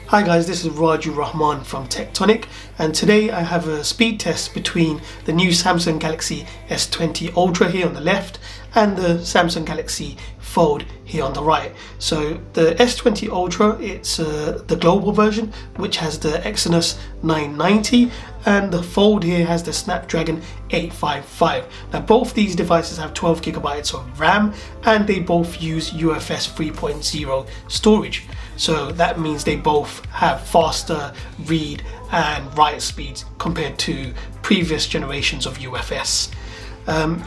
Hi guys, this is Raju Rahman from Tectonic, and today I have a speed test between the new Samsung Galaxy S20 Ultra here on the left and the Samsung Galaxy Fold here on the right. So the S20 Ultra, it's the global version which has the Exynos 990, and the Fold here has the Snapdragon 855. Now both these devices have 12 gigabytes of RAM and they both use UFS 3.0 storage. So that means they both have faster read and write speeds compared to previous generations of UFS.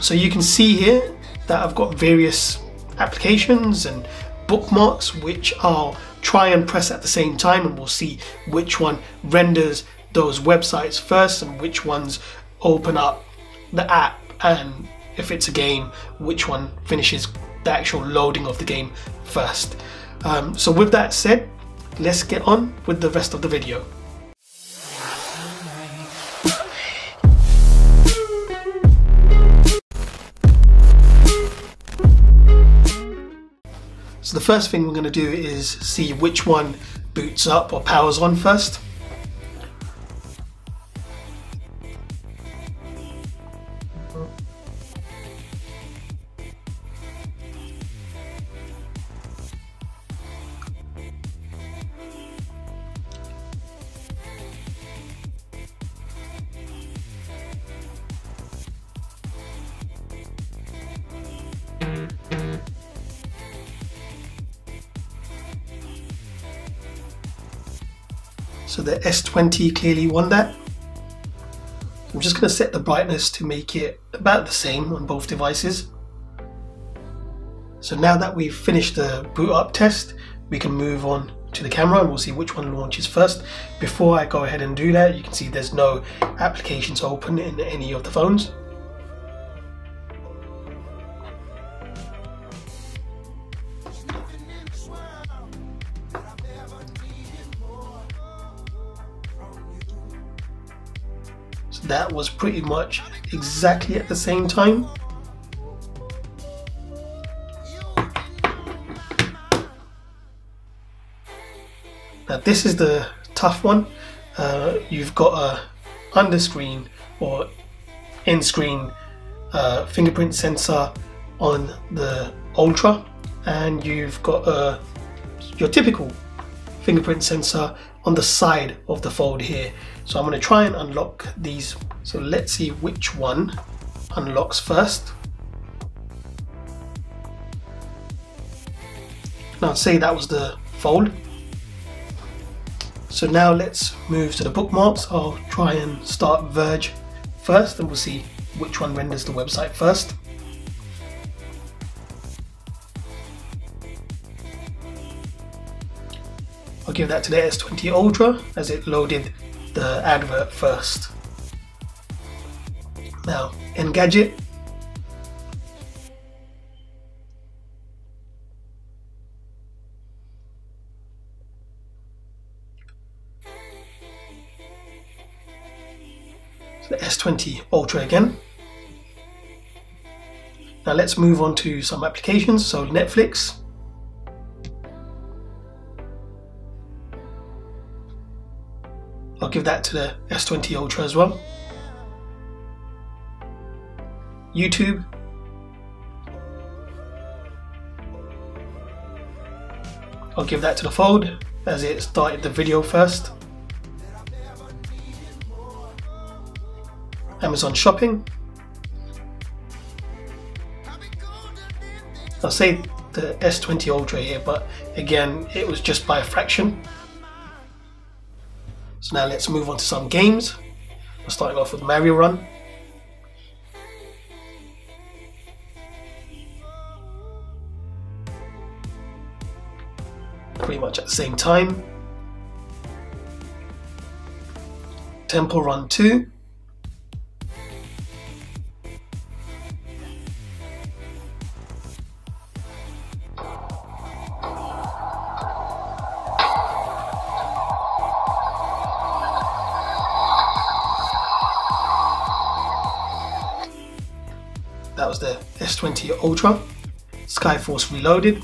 So you can see here that I've got various applications and bookmarks which I'll try and press at the same time, and we'll see which one renders those websites first and which ones open up the app, and if it's a game, which one finishes the actual loading of the game first. So with that said, let's get on with the rest of the video. So the first thing we're going to do is see which one boots up or powers on first. So the S20 clearly won that. I'm just going to set the brightness to make it about the same on both devices. So now that we've finished the boot up test, we can move on to the camera and we'll see which one launches first. Before I go ahead and do that, you can see there's no applications open in any of the phones. So that was pretty much exactly at the same time. Now this is the tough one. You've got a under-screen or in-screen fingerprint sensor on the Ultra, and you've got your typical fingerprint sensor on the side of the Fold here. So I'm going to try and unlock these. So let's see which one unlocks first. Now say that was the Fold. So now let's move to the bookmarks. I'll try and start Verge first and we'll see which one renders the website first. I'll give that to the S20 Ultra as it loaded the advert first. Now Engadget. So the S20 Ultra again. Now let's move on to some applications. So Netflix. I'll give that to the S20 Ultra as well. YouTube. I'll give that to the Fold as it started the video first. Amazon Shopping. I'll say the S20 Ultra here, but again, it was just by a fraction. So now let's move on to some games. We're starting off with Mario Run. Pretty much at the same time. Temple Run 2. That was the S20 Ultra. Skyforce Reloaded.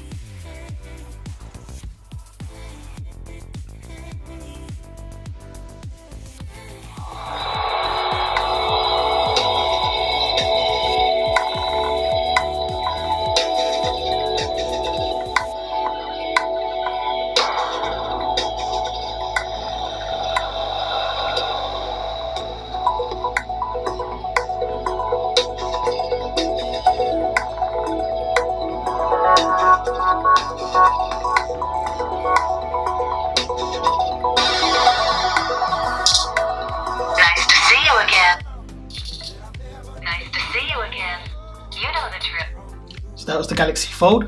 that was the Galaxy Fold.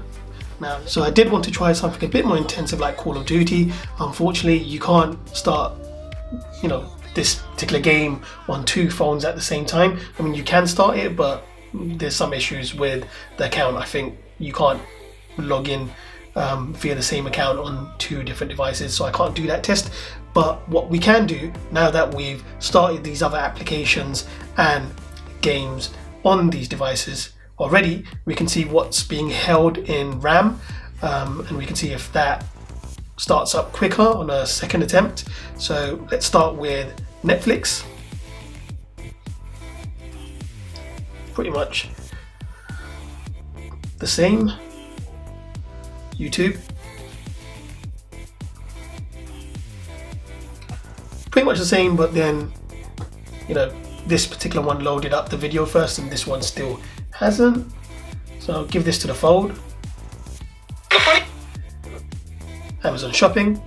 Now, so I did want to try something a bit more intensive like Call of Duty. Unfortunately, you can't start, this particular game on 2 phones at the same time. I mean, you can start it, but there's some issues with the account. I think you can't log in via the same account on 2 different devices, so I can't do that test. But what we can do, now that we've started these other applications and games on these devices already, we can see what's being held in RAM, and we can see if that starts up quicker on a second attempt. So let's start with Netflix. Pretty much the same. YouTube. Pretty much the same, but then, this particular one loaded up the video first and this one still hasn't. So I'll give this to the Fold. Amazon Shopping.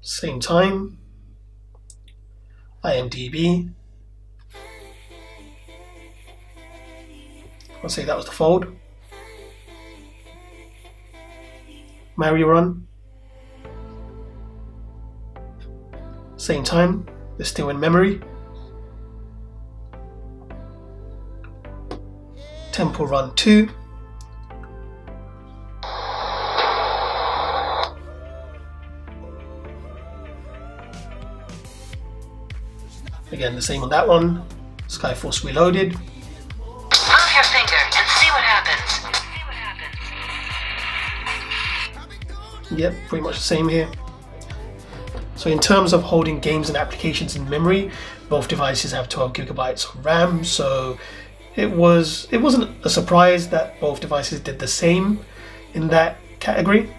Same time. IMDb. I'll say that was the Fold. Mario Run. Same time, they're still in memory. Temple Run 2. Again, the same on that one. Skyforce Reloaded. Move your finger and see what happens. Yep, pretty much the same here. So in terms of holding games and applications in memory, both devices have 12 gigabytes of RAM, so it wasn't a surprise that both devices did the same in that category.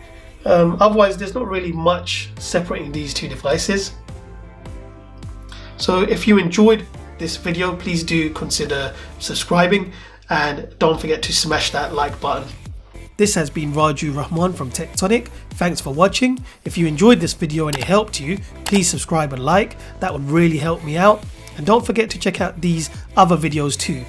Otherwise, there's not really much separating these 2 devices. So if you enjoyed this video, please do consider subscribing and don't forget to smash that like button. This has been Raju Rahman from Tectonic. Thanks for watching. If you enjoyed this video and it helped you, please subscribe and like. That would really help me out. And don't forget to check out these other videos too.